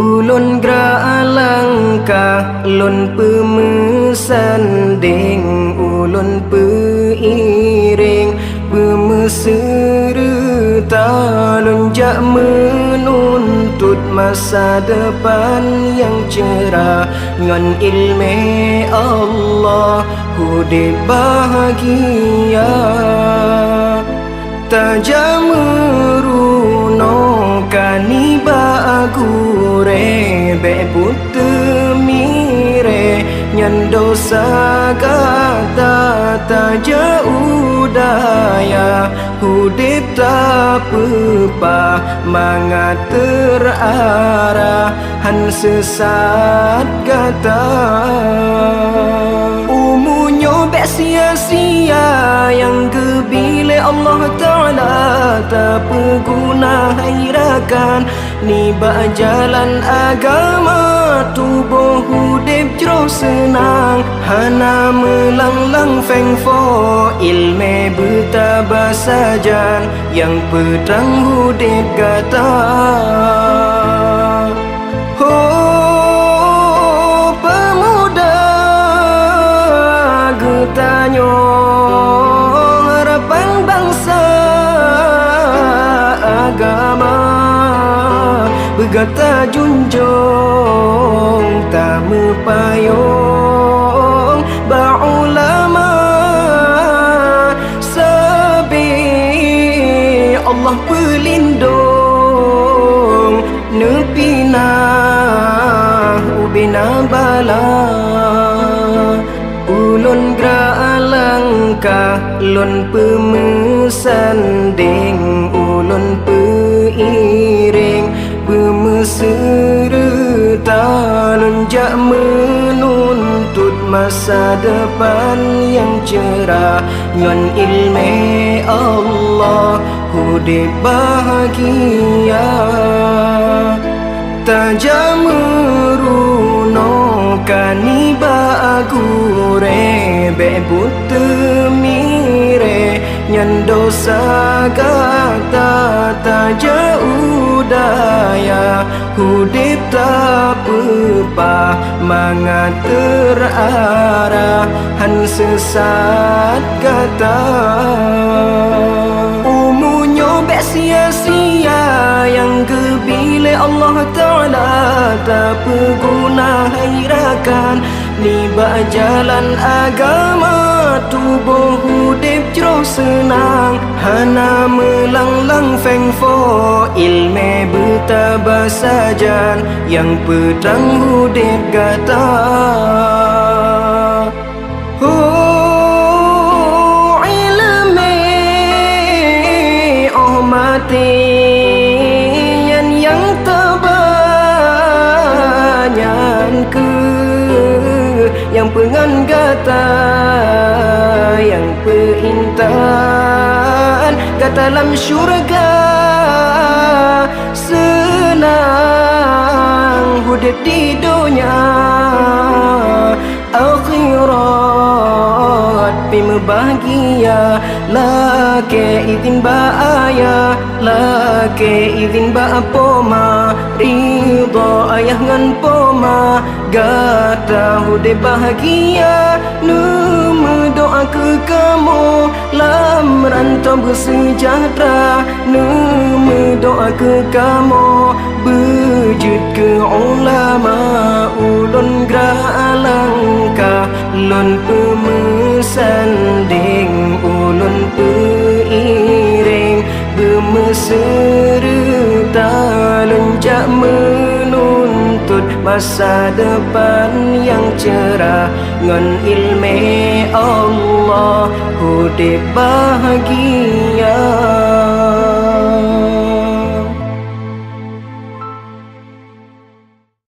Ulun gerak langkah, lun pemesanding, ulun peiring, pemeserta lunjak menuntut masa depan yang cerah. Ngan ilmu Allah hudib bahagia, tajam meruno kaniba agure be putemire nyan dosa kata taja udaya hudib tak pepa mangat terarah han sesat kata umunyo be sia-sia yang kebile Allah Ta'ala tak berguna hairakan niba jalan agama tubuh hudib jero senang hana melanglang fengfo ilme bertabasajan yang pedang hudib kata oh pemuda getanyo harapan bangsa agama bergata junjung tak mepayung ba'ulama sabi Allah pelindung nepina ubina bala ulun gerak langkah lun pemesanding ulun peiring pemeserta lunjak menuntut masa depan yang cerah. Ngan ilmu Allah hudib bahagia, tajam meruno kaniba agure be putemire nyan dosa kata taja udaya hudib tak pepa mangat terarah han sesat kata umunyo be sia-sia yang kebile Allah Ta'ala tak berguna hairakan niba jalan agama tubuh hudib jero senang hana melanglang fengfo ilme bertabasajan yang pedang hudib kata oh ilme oh mati yang terbanyak ke yang pengan kata yang peintan kata dalam syurga senang hudib di dunia akhirat pima bahagia lake izin baaya lake izin ba poma ridha ayah ngan poma gata hudib bahagia nu doa ke kamu lam rantau bersejahtera nu doa ke kamu berjud ke ulama ulun gerak langkah lun pemesanding ulun peiring bermeserta lunjak menuntut masa depan yang cerah ngan ilmu Allah hudib bahagia.